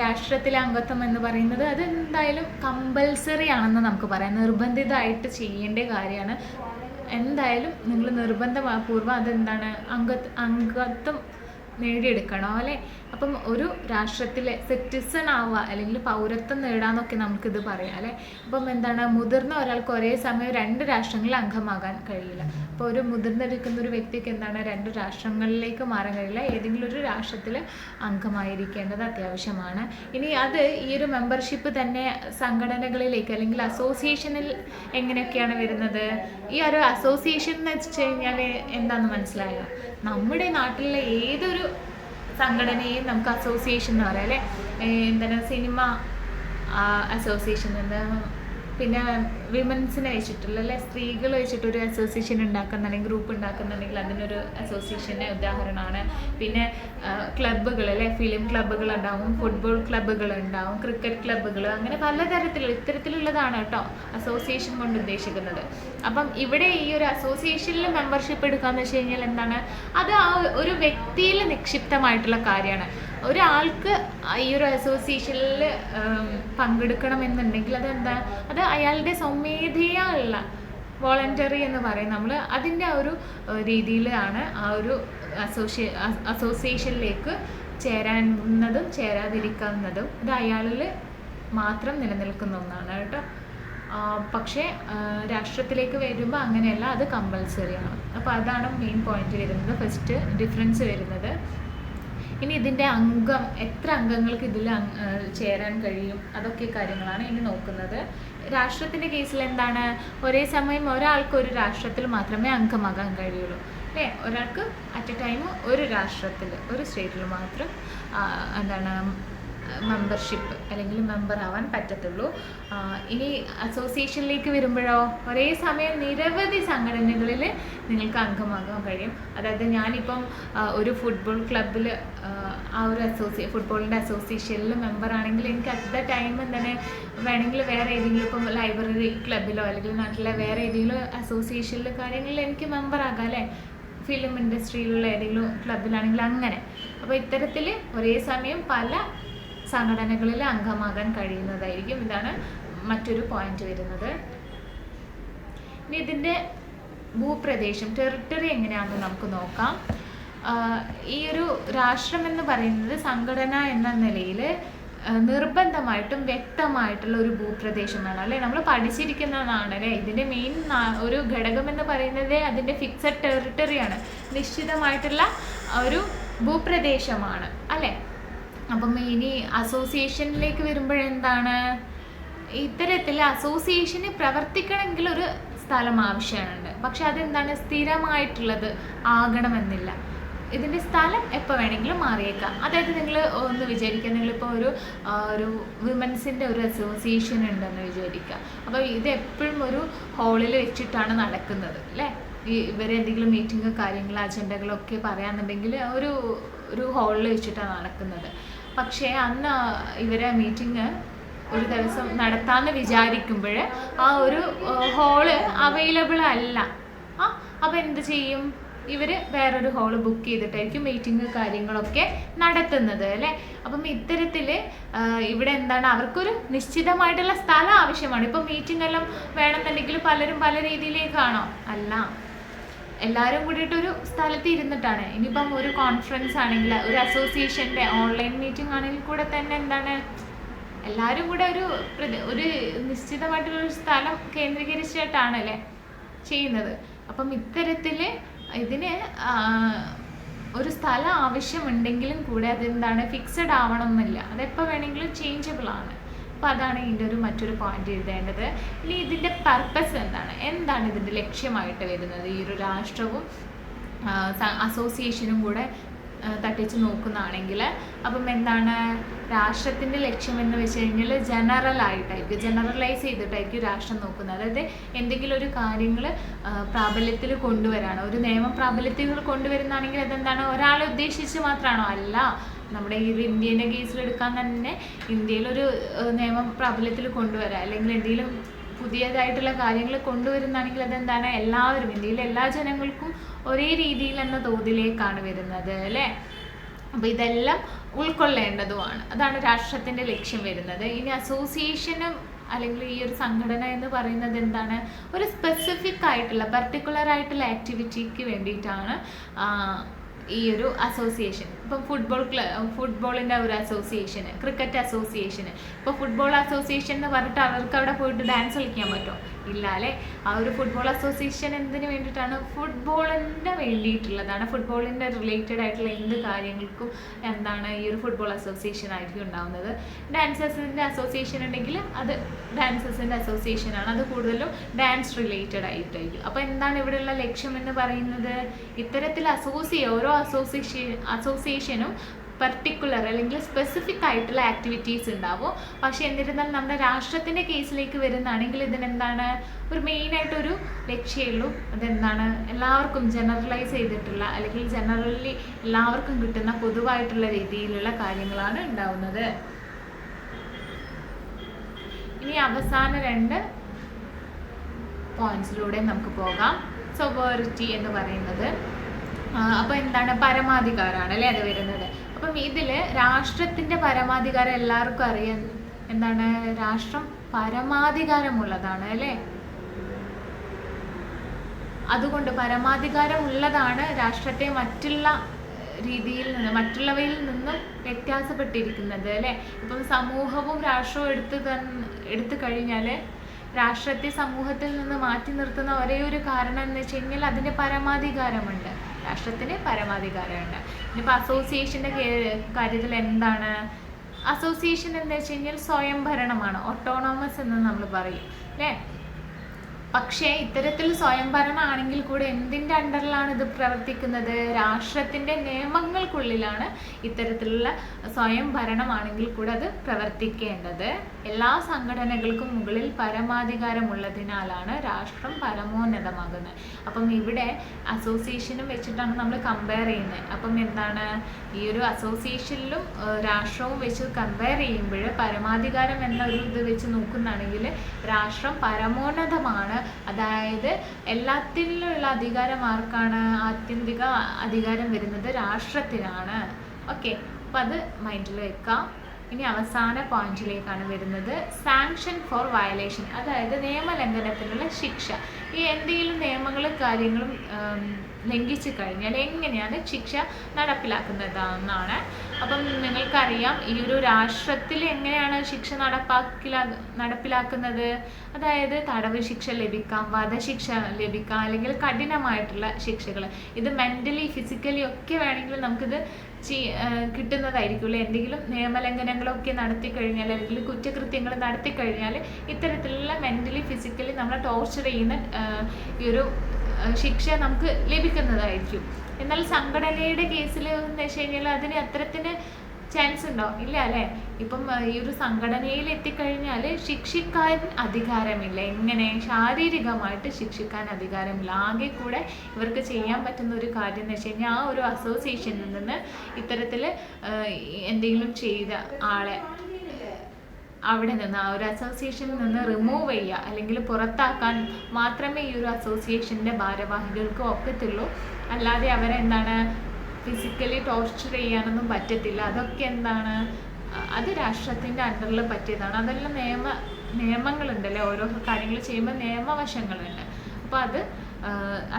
രാഷ്ട്രത്തിലെ അംഗത്വം എന്ന് പറയുന്നത്? അത് എന്തായാലും കമ്പൽസറി ആണെന്ന് നമുക്ക് പറയാം, നിർബന്ധിതമായിട്ട് ചെയ്യേണ്ട കാര്യമാണ്. എന്തായാലും നിങ്ങൾ നിർബന്ധപൂർവ്വം അതെന്താണ് അംഗത്വം നേടിയെടുക്കണം അല്ലേ. അപ്പം ഒരു രാഷ്ട്രത്തിലെ സിറ്റിസൺ ആവുക അല്ലെങ്കിൽ പൗരത്വം നേടാന്നൊക്കെ നമുക്കിത് പറയാം അല്ലേ. അപ്പം എന്താണ്, മുതിർന്ന ഒരാൾക്ക് ഒരേ സമയം 2 രാഷ്ട്രങ്ങളിൽ അംഗമാകാൻ കഴിയില്ല. അപ്പോൾ ഒരു മുതിർന്നെടുക്കുന്ന ഒരു വ്യക്തിക്ക് എന്താണ് 2 രാഷ്ട്രങ്ങളിലേക്ക് മാറാൻ കഴിയില്ല, ഏതെങ്കിലും ഒരു രാഷ്ട്രത്തിൽ അംഗമായിരിക്കേണ്ടത് അത്യാവശ്യമാണ്. ഇനി അത് ഈ ഒരു മെമ്പർഷിപ്പ് തന്നെ സംഘടനകളിലേക്ക് അല്ലെങ്കിൽ അസോസിയേഷനിൽ എങ്ങനെയൊക്കെയാണ് വരുന്നത്? ഈ ഒരു അസോസിയേഷൻ എന്ന് വെച്ച് കഴിഞ്ഞാൽ എന്താണെന്ന് മനസ്സിലായോ? നമ്മുടെ നാട്ടിലെ ഏതൊരു സംഘടനയും നമുക്ക് അസോസിയേഷൻ എന്ന് പറയാം അല്ലേ. എന്താണ്, സിനിമ അസോസിയേഷൻ ഉണ്ട്, പിന്നെ വിമൻസിനെ വെച്ചിട്ടുള്ള അല്ലെ, സ്ത്രീകൾ വെച്ചിട്ടൊരു അസോസിയേഷൻ ഉണ്ടാക്കുന്നുണ്ടെങ്കിൽ, ഗ്രൂപ്പ് ഉണ്ടാക്കുന്നുണ്ടെങ്കിൽ അതിനൊരു അസോസിയേഷൻ്റെ ഉദാഹരണമാണ്. പിന്നെ ക്ലബ്ബുകൾ അല്ലെ, ഫിലിം ക്ലബ്ബുകൾ ഉണ്ടാവും, ഫുട്ബോൾ ക്ലബ്ബുകൾ ഉണ്ടാവും, ക്രിക്കറ്റ് ക്ലബ്ബുകൾ, അങ്ങനെ പലതരത്തിലുള്ള ഇത്തരത്തിലുള്ളതാണ് കേട്ടോ അസോസിയേഷൻ കൊണ്ട് ഉദ്ദേശിക്കുന്നത്. അപ്പം ഇവിടെ ഈ ഒരു അസോസിയേഷനിൽ മെമ്പർഷിപ്പ് എടുക്കാന്ന് വെച്ച് കഴിഞ്ഞാൽ എന്താണ്, അത് ആ ഒരു വ്യക്തിയിൽ നിക്ഷിപ്തമായിട്ടുള്ള കാര്യമാണ്. ഒരാൾക്ക് ഈ ഒരു അസോസിയേഷനിൽ പങ്കെടുക്കണമെന്നുണ്ടെങ്കിൽ അതെന്താ, അത് അയാളുടെ സ്വമേധയാ ഉള്ള വോളണ്ടറി എന്ന് പറയും നമ്മൾ, അതിൻ്റെ ആ ഒരു രീതിയിലാണ് ആ ഒരു അസോസിയേഷനിലേക്ക് ചേരാവുന്നതും ചേരാതിരിക്കാവുന്നതും ഇത് അയാളിൽ മാത്രം നിലനിൽക്കുന്ന ഒന്നാണ് കേട്ടോ. പക്ഷേ രാഷ്ട്രത്തിലേക്ക് വരുമ്പോൾ അങ്ങനെയല്ല, അത് കമ്പൽസറിയാണ്. അപ്പോൾ അതാണ് മെയിൻ പോയിന്റ് വരുന്നത്, ഫസ്റ്റ് ഡിഫറൻസ് വരുന്നത്. ഇനി ഇതിൻ്റെ എത്ര അംഗങ്ങൾക്ക് ഇതിൽ ചേരാൻ കഴിയും, അതൊക്കെ കാര്യങ്ങളാണ് ഇനി നോക്കുന്നത്. രാഷ്ട്രത്തിൻ്റെ കേസിൽ എന്താണ്, ഒരേ സമയം ഒരാൾക്ക് ഒരു രാഷ്ട്രത്തിൽ മാത്രമേ അംഗമാകാൻ കഴിയുള്ളൂ അല്ലേ. ഒരാൾക്ക് അറ്റ് എ ടൈം ഒരു രാഷ്ട്രത്തിൽ, ഒരു സ്റ്റേറ്റിൽ മാത്രം എന്താണ് മെമ്പർഷിപ്പ് അല്ലെങ്കിൽ മെമ്പർ ആവാൻ പറ്റത്തുള്ളൂ. ഇനി അസോസിയേഷനിലേക്ക് വരുമ്പോഴോ ഒരേ സമയം നിരവധി സംഘടനകളിൽ നിങ്ങൾക്ക് അംഗമാകാൻ കഴിയും. അതായത് ഞാനിപ്പം ഒരു ഫുട്ബോൾ ക്ലബ്ബിൽ ആ ഒരു ഫുട്ബോളിൻ്റെ അസോസിയേഷനിൽ മെമ്പർ ആണെങ്കിൽ എനിക്ക് അറ്റ് ദ ടൈം തന്നെ വേണമെങ്കിൽ വേറെ ഏതെങ്കിലും ഇപ്പം ലൈബ്രറി ക്ലബ്ബിലോ അല്ലെങ്കിൽ നാട്ടിലെ വേറെ ഏതെങ്കിലും അസോസിയേഷനിലെ കാര്യങ്ങളിൽ എനിക്ക് മെമ്പർ ആകാം അല്ലേ. ഫിലിം ഇൻഡസ്ട്രിയിലുള്ള ഏതെങ്കിലും ക്ലബ്ബിലാണെങ്കിൽ അങ്ങനെ. അപ്പോൾ ഇത്തരത്തിൽ ഒരേ സമയം പല സംഘടനകളിൽ അംഗമാകാൻ കഴിയുന്നതായിരിക്കും. ഇതാണ് മറ്റൊരു പോയിന്റ് വരുന്നത്. ഇനി ഇതിൻ്റെ ഭൂപ്രദേശം, ടെറിട്ടറി എങ്ങനെയാണെന്ന് നമുക്ക് നോക്കാം. ഈ ഒരു രാഷ്ട്രം എന്ന് പറയുന്നത് സംഘടന എന്ന നിലയിൽ നിർബന്ധമായിട്ടും വ്യക്തമായിട്ടുള്ള ഒരു ഭൂപ്രദേശം വേണം അല്ലേ. നമ്മൾ പഠിച്ചിരിക്കുന്നതാണ് അല്ലേ. ഇതിൻ്റെ മെയിൻ ഒരു ഘടകം എന്ന് പറയുന്നത് അതിൻ്റെ ഫിക്സഡ് ടെറിട്ടറിയാണ്, നിശ്ചിതമായിട്ടുള്ള ഒരു ഭൂപ്രദേശമാണ് അല്ലേ. അപ്പം ഇനി അസോസിയേഷനിലേക്ക് വരുമ്പോഴെന്താണ്, ഇത്തരത്തിൽ അസോസിയേഷന് പ്രവർത്തിക്കണമെങ്കിൽ ഒരു സ്ഥലം ആവശ്യമുണ്ട്. പക്ഷെ അതെന്താണ്, സ്ഥിരമായിട്ടുള്ളത് ആകണമെന്നില്ല. ഇതിൻ്റെ സ്ഥലം എപ്പോൾ വേണമെങ്കിലും മാറിയേക്കാം. അതായത് നിങ്ങൾ ഒന്ന് വിചാരിക്കുക, നിങ്ങളിപ്പോൾ ഒരു വിമൻസിൻ്റെ ഒരു അസോസിയേഷൻ ഉണ്ടെന്ന് വിചാരിക്കുക. അപ്പോൾ ഇത് എപ്പോഴും ഒരു ഹാളിൽ വെച്ചിട്ടാണ് നടക്കുന്നത് അല്ലേ. ഇവരെന്തെങ്കിലും മീറ്റിംഗ് കാര്യങ്ങൾ അജണ്ടകളൊക്കെ പറയാന്നുണ്ടെങ്കിൽ ഒരു ഹാളിൽ വെച്ചിട്ടാണ് നടക്കുന്നത്. പക്ഷേ അന്ന് ഇവരെ മീറ്റിംഗ് ഒരു ദിവസം നടത്താമെന്ന് വിചാരിക്കുമ്പോൾ ആ ഒരു ഹാള് അവൈലബിൾ അല്ല. അപ്പോൾ എന്ത് ചെയ്യും, ഇവർ വേറൊരു ഹാള് ബുക്ക് ചെയ്തിട്ടായിരിക്കും മീറ്റിംഗ് കാര്യങ്ങളൊക്കെ നടത്തുന്നത് അല്ലേ. അപ്പം ഇത്തരത്തിൽ ഇവിടെ എന്താണ്, അവർക്കൊരു നിശ്ചിതമായിട്ടുള്ള സ്ഥലം ആവശ്യമാണ്. ഇപ്പം മീറ്റിംഗ് എല്ലാം വേണമെന്നുണ്ടെങ്കിൽ പലരും പല രീതിയിലേക്കാണോ? അല്ല, എല്ലാവരും കൂടിയിട്ടൊരു സ്ഥലത്ത് ഇരുന്നിട്ടാണ്. ഇനിയിപ്പം ഒരു കോൺഫറൻസ് ആണെങ്കിൽ, ഒരു അസോസിയേഷൻ്റെ ഓൺലൈൻ മീറ്റിംഗ് ആണെങ്കിൽ കൂടെ തന്നെ എന്താണ്, എല്ലാവരും കൂടെ ഒരു നിശ്ചിതമായിട്ടുള്ളൊരു സ്ഥലം കേന്ദ്രീകരിച്ചിട്ടാണല്ലേ ചെയ്യുന്നത്. അപ്പം ഇത്തരത്തിൽ ഇതിന് ഒരു സ്ഥലം ആവശ്യമുണ്ടെങ്കിലും കൂടെ അതെന്താണ്, ഫിക്സഡ് ആവണം എന്നില്ല. അതെപ്പോൾ വേണമെങ്കിലും ചേഞ്ചബിൾ ആണ്. അപ്പോൾ അതാണ് ഇതിൻ്റെ മറ്റൊരു പോയിന്റ് എഴുതേണ്ടത്. ഇനി ഇതിൻ്റെ പർപ്പസ് എന്താണ് ഇതിൻ്റെ ലക്ഷ്യമായിട്ട് വരുന്നത്? ഈ ഒരു രാഷ്ട്രവും അസോസിയേഷനും കൂടെ തട്ടിച്ച് നോക്കുന്നതാണെങ്കിൽ അപ്പം എന്താണ്, രാഷ്ട്രത്തിൻ്റെ ലക്ഷ്യം എന്ന് വെച്ച് കഴിഞ്ഞാൽ ജനറലൈസ് ചെയ്തിട്ടായിരിക്കും രാഷ്ട്രം നോക്കുന്നത്. അതായത് എന്തെങ്കിലും ഒരു കാര്യങ്ങൾ പ്രാബല്യത്തിൽ കൊണ്ടുവരാണ്, ഒരു നിയമം പ്രാബല്യത്തിൽ കൊണ്ടുവരുന്നതാണെങ്കിൽ അതെന്താണ്, ഒരാളെ ഉദ്ദേശിച്ച് മാത്രമാണോ? അല്ല. നമ്മുടെ ഈ ഇന്ത്യൻ്റെ കേസിലെടുക്കാൻ തന്നെ ഇന്ത്യയിലൊരു നിയമം പ്രാബല്യത്തിൽ കൊണ്ടുവരാം, അല്ലെങ്കിൽ എന്തെങ്കിലും പുതിയതായിട്ടുള്ള കാര്യങ്ങൾ കൊണ്ടുവരുന്നതാണെങ്കിൽ അതെന്താണ്, എല്ലാവരും, ഇന്ത്യയിലെ എല്ലാ ജനങ്ങൾക്കും ഒരേ രീതിയിൽ എന്ന തോതിലേക്കാണ് വരുന്നത് അല്ലേ. അപ്പോൾ ഇതെല്ലാം ഉൾക്കൊള്ളേണ്ടതുമാണ്. അതാണ് രാഷ്ട്രത്തിൻ്റെ ലക്ഷ്യം വരുന്നത്. ഇനി അസോസിയേഷനും അല്ലെങ്കിൽ ഈ ഒരു സംഘടന എന്ന് പറയുന്നത് എന്താണ്, ഒരു സ്പെസിഫിക് ആയിട്ടുള്ള പർട്ടിക്കുലർ ആയിട്ടുള്ള ആക്ടിവിറ്റിക്ക് വേണ്ടിയിട്ടാണ് ഈ ഒരു അസോസിയേഷൻ. ഇപ്പം ഫുട്ബോളിൻ്റെ ഒരു അസോസിയേഷന്, ക്രിക്കറ്റ് അസോസിയേഷന്. ഇപ്പോൾ ഫുട്ബോൾ അസോസിയേഷൻ എന്ന് പറഞ്ഞിട്ട് അവർക്ക് അവിടെ പോയിട്ട് ഡാൻസ് കളിക്കാൻ പറ്റുമോ? ഇല്ല അല്ലേ. ആ ഒരു ഫുട്ബോൾ അസോസിയേഷൻ എന്തിനു വേണ്ടിയിട്ടാണ്? ഫുട്ബോളിൻ്റെ വേണ്ടിയിട്ടുള്ളതാണ്. ഫുട്ബോളിൻ്റെ റിലേറ്റഡ് ആയിട്ടുള്ള എന്ത് കാര്യങ്ങൾക്കും എന്താണ്, ഈ ഒരു ഫുട്ബോൾ അസോസിയേഷൻ ആയിരിക്കും ഉണ്ടാവുന്നത്. ഡാൻസേഴ്സിൻ്റെ അസോസിയേഷൻ ഉണ്ടെങ്കിൽ അത് ഡാൻസേഴ്സിൻ്റെ അസോസിയേഷനാണ്, അത് കൂടുതലും ഡാൻസ് റിലേറ്റഡ് ആയിട്ടായിരിക്കും. അപ്പോൾ എന്താണ് ഇവിടെയുള്ള ലക്ഷ്യം എന്ന് പറയുന്നത്, ഇത്തരത്തിൽ ഓരോ അസോസിയേഷനും പർട്ടിക്കുലർ അല്ലെങ്കിൽ സ്പെസിഫിക് ആയിട്ടുള്ള ആക്ടിവിറ്റീസ് ഉണ്ടാവും. പക്ഷെ എന്നിരുന്നാൽ നമ്മുടെ രാഷ്ട്രത്തിൻ്റെ കേസിലേക്ക് വരുന്നതാണെങ്കിൽ ഇതിനെന്താണ്, ഒരു മെയിനായിട്ടൊരു ലക്ഷ്യമുള്ളൂ. അതെന്താണ്, എല്ലാവർക്കും ജനറലൈസ് ചെയ്തിട്ടുള്ള അല്ലെങ്കിൽ ജനറലി എല്ലാവർക്കും കിട്ടുന്ന പൊതുവായിട്ടുള്ള രീതിയിലുള്ള കാര്യങ്ങളാണ് ഉണ്ടാവുന്നത്. ഇനി അവസാന 2 പോയിന്റ്സിലൂടെ നമുക്ക് പോകാം. സോവറിറ്റി എന്ന് പറയുന്നത് അപ്പോൾ എന്താണ്, പരമാധികാരമാണ് അല്ലേ അത് വരുന്നത്. അപ്പം ഇതിൽ രാഷ്ട്രത്തിൻ്റെ പരമാധികാരം എല്ലാവർക്കും അറിയാം. എന്താണ്, രാഷ്ട്രം പരമാധികാരമുള്ളതാണ് അല്ലേ. അതുകൊണ്ട് പരമാധികാരമുള്ളതാണ് രാഷ്ട്രത്തെ മറ്റുള്ളവയിൽ നിന്നും വ്യത്യാസപ്പെട്ടിരിക്കുന്നത് അല്ലേ. ഇപ്പം സമൂഹവും രാഷ്ട്രവും എടുത്തു കഴിഞ്ഞാൽ രാഷ്ട്രത്തെ സമൂഹത്തിൽ നിന്ന് മാറ്റി നിർത്തുന്ന ഒരേ ഒരു കാരണം എന്ന് വെച്ച് കഴിഞ്ഞാൽ അതിൻ്റെ പരമാധികാരമുണ്ട്, രാഷ്ട്രത്തിന് പരമാധികാരമുണ്ട്. ഇനിയിപ്പോൾ അസോസിയേഷൻ്റെ കാര്യത്തിൽ എന്താണ്, അസോസിയേഷൻ എന്ന് വെച്ച് കഴിഞ്ഞാൽ സ്വയംഭരണമാണ്, ഓട്ടോണോമസ് എന്ന് നമ്മൾ പറയും അല്ലേ. പക്ഷേ ഇത്തരത്തിൽ സ്വയംഭരണമാണെങ്കിൽ കൂടെ എന്തിൻ്റെ അണ്ടറിലാണ് ഇത് പ്രവർത്തിക്കുന്നത്, രാഷ്ട്രത്തിൻ്റെ നിയമങ്ങൾക്കുള്ളിലാണ് ഇത്തരത്തിലുള്ള സ്വയംഭരണമാണെങ്കിൽ കൂടെ അത് പ്രവർത്തിക്കേണ്ടത്. എല്ലാ സംഘടനകൾക്കും മുകളിൽ പരമാധികാരമുള്ളതിനാലാണ് രാഷ്ട്രം പരമോന്നതമാകുന്നത്. അപ്പം ഇവിടെ അസോസിയേഷനും വെച്ചിട്ടാണ് നമ്മൾ കമ്പയർ ചെയ്യുന്നത്. അപ്പം എന്താണ്, ഈ ഒരു അസോസിയേഷനിലും രാഷ്ട്രവും വെച്ച് കമ്പയർ ചെയ്യുമ്പോൾ പരമാധികാരം എന്ന ഒരു ഇത് വെച്ച് നോക്കുന്നതാണെങ്കിൽ രാഷ്ട്രം പരമോന്നതമാണ്. അതായത് എല്ലാത്തിലുള്ള അധികാരം ആർക്കാണ്, ആത്യന്തിക അധികാരം വരുന്നത് രാഷ്ട്രത്തിനാണ്. ഓക്കെ, അപ്പോൾ അത് മൈൻഡിൽ വെക്കാം. ഇനി അവസാന പോയിന്റിലേക്കാണ് വരുന്നത്, സാങ്ഷൻ ഫോർ വയലേഷൻ, അതായത് നിയമലംഘനത്തിനുള്ള ശിക്ഷ. ഈ എന്തെങ്കിലും നിയമങ്ങളും കാര്യങ്ങളും ലംഘിച്ചു കഴിഞ്ഞാൽ എങ്ങനെയാണ് ശിക്ഷ നടപ്പിലാക്കുന്നതെന്നാണ്. അപ്പം നിങ്ങൾക്കറിയാം ഈ ഒരു രാഷ്ട്രത്തിൽ എങ്ങനെയാണ് ശിക്ഷ നടപ്പിലാക്കുന്നത്. അതായത് തടവ് ശിക്ഷ ലഭിക്കാം, വധശിക്ഷ ലഭിക്കാം, അല്ലെങ്കിൽ കഠിനമായിട്ടുള്ള ശിക്ഷകൾ. ഇത് മെൻ്റലി ഫിസിക്കലി ഒക്കെ വേണമെങ്കിൽ നമുക്കിത് കിട്ടുന്നതായിരിക്കും. എന്തെങ്കിലും നിയമലംഘനങ്ങളൊക്കെ നടത്തിക്കഴിഞ്ഞാൽ അല്ലെങ്കിൽ കുറ്റകൃത്യങ്ങൾ നടത്തിക്കഴിഞ്ഞാൽ ഇത്തരത്തിലുള്ള മെൻ്റലി ഫിസിക്കലി നമ്മളെ ടോർച്ചർ ചെയ്യുന്ന ഈ ഒരു ശിക്ഷ നമുക്ക് ലഭിക്കുന്നതായിരിക്കും. എന്നാൽ സംഘടനയുടെ കേസിൽ എന്ന് വെച്ച് കഴിഞ്ഞാൽ അതിന് അത്തരത്തിന് ചാൻസ് ഉണ്ടോ? ഇല്ല അല്ലേ. ഇപ്പം ഈ ഒരു സംഘടനയിൽ എത്തിക്കഴിഞ്ഞാൽ ശിക്ഷിക്കാൻ അധികാരമില്ല. എങ്ങനെ? ശാരീരികമായിട്ട് ശിക്ഷിക്കാൻ അധികാരമില്ല. ആകെ കൂടെ ഇവർക്ക് ചെയ്യാൻ പറ്റുന്ന ഒരു കാര്യം എന്ന് വെച്ച് കഴിഞ്ഞാൽ ആ ഒരു അസോസിയേഷനിൽ നിന്ന് ഇത്തരത്തിൽ എന്തെങ്കിലും ചെയ്ത ആളെ അവിടെ നിന്ന്, ആ ഒരു അസോസിയേഷനിൽ നിന്ന് റിമൂവ് ചെയ്യുക അല്ലെങ്കിൽ പുറത്താക്കാൻ മാത്രമേ ഈ ഒരു അസോസിയേഷൻ്റെ ഭാരവാഹികൾക്ക് ഒക്കത്തുള്ളൂ. അല്ലാതെ അവരെ എന്താണ് ഫിസിക്കലി ടോർച്ചർ ചെയ്യാനൊന്നും പറ്റത്തില്ല. അതൊക്കെ എന്താണ്, അത് രാഷ്ട്രത്തിൻ്റെ അണ്ടറിൽ പറ്റിയതാണ്. അതെല്ലാം നിയമങ്ങളുണ്ടല്ലേ, ഓരോ കാര്യങ്ങൾ ചെയ്യുമ്പോൾ നിയമവശങ്ങളുണ്ട്. അപ്പോൾ അത്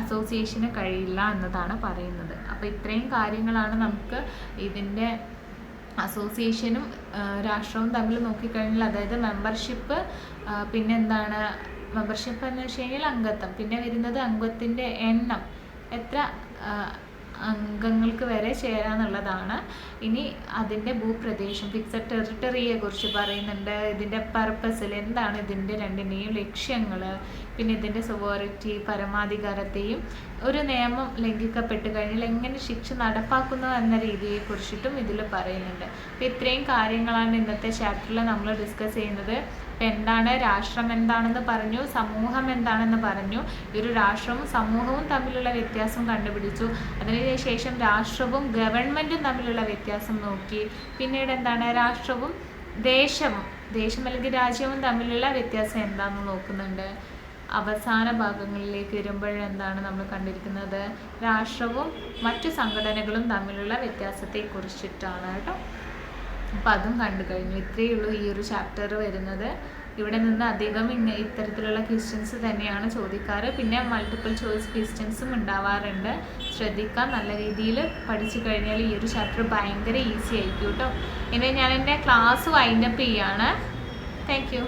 അസോസിയേഷന് കഴിയില്ല എന്നതാണ് പറയുന്നത്. അപ്പോൾ ഇത്രയും കാര്യങ്ങളാണ് നമുക്ക് ഇതിൻ്റെ അസോസിയേഷനും രാഷ്ട്രവും തമ്മിൽ നോക്കിക്കഴിഞ്ഞാൽ, അതായത് മെമ്പർഷിപ്പ്, പിന്നെ എന്താണ് മെമ്പർഷിപ്പ് എന്ന് വെച്ച് കഴിഞ്ഞാൽ അംഗത്വം, പിന്നെ വരുന്നത് അംഗത്തിൻ്റെ എണ്ണം, എത്ര അംഗങ്ങൾക്ക് വരെ ചേരാന്നുള്ളതാണ്. ഇനി അതിൻ്റെ ഭൂപ്രദേശം, ഫിക്സഡ് ടെറിട്ടറിയെ കുറിച്ച് പറയുന്നുണ്ട്. ഇതിൻ്റെ പർപ്പസിൽ എന്താണ് ഇതിൻ്റെ രണ്ടിൻ്റെയും ലക്ഷ്യങ്ങൾ, പിന്നെ ഇതിൻ്റെ സോവറിറ്റി, പരമാധികാരത്തെയും ഒരു നിയമം ലംഘിക്കപ്പെട്ട് കഴിഞ്ഞാൽ എങ്ങനെ ശിക്ഷ നടപ്പാക്കുന്നു എന്ന രീതിയെക്കുറിച്ചിട്ടും ഇതിൽ പറയുന്നുണ്ട്. അപ്പോൾ ഇത്രയും കാര്യങ്ങളാണ് ഇന്നത്തെ ചാപ്റ്ററിൽ നമ്മൾ ഡിസ്കസ് ചെയ്യുന്നത്. ഇപ്പം എന്താണ് രാഷ്ട്രം എന്താണെന്ന് പറഞ്ഞു, സമൂഹം എന്താണെന്ന് പറഞ്ഞു. ഈ ഒരു രാഷ്ട്രവും സമൂഹവും തമ്മിലുള്ള വ്യത്യാസം കണ്ടുപിടിച്ചു. അതിനുശേഷം രാഷ്ട്രവും ഗവൺമെൻറ്റും തമ്മിലുള്ള വ്യത്യാസം നോക്കി. പിന്നീട് എന്താണ് രാഷ്ട്രവും ദേശം അല്ലെങ്കിൽ രാജ്യവും തമ്മിലുള്ള വ്യത്യാസം എന്താണെന്ന് നോക്കുന്നുണ്ട്. അവസാന ഭാഗങ്ങളിലേക്ക് വരുമ്പോഴെന്താണ് നമ്മൾ കണ്ടിരിക്കുന്നത്, രാഷ്ട്രവും മറ്റു സംഘടനകളും തമ്മിലുള്ള വ്യത്യാസത്തെക്കുറിച്ചിട്ടാണ് കേട്ടോ. അപ്പോൾ അതും കണ്ടു കഴിഞ്ഞു. ഇത്രയേ ഉള്ളൂ ഈ ഒരു ചാപ്റ്റർ വരുന്നത്. ഇവിടെ നിന്ന് അധികം ഇത്തരത്തിലുള്ള ക്വസ്റ്റ്യൻസ് തന്നെയാണ് ചോദിക്കാറ്. പിന്നെ മൾട്ടിപ്പിൾ ചോയ്സ് ക്വസ്റ്റ്യൻസും ഉണ്ടാവാറുണ്ട്. ശ്രദ്ധിക്കാം, നല്ല രീതിയിൽ പഠിച്ചു കഴിഞ്ഞാൽ ഈ ഒരു ചാപ്റ്റർ ഭയങ്കര ഈസി ആയിരിക്കും കേട്ടോ. ഇനി ഞാൻ എൻ്റെ ക്ലാസ് വൈൻഡപ്പ് ചെയ്യാണ്. Thank you.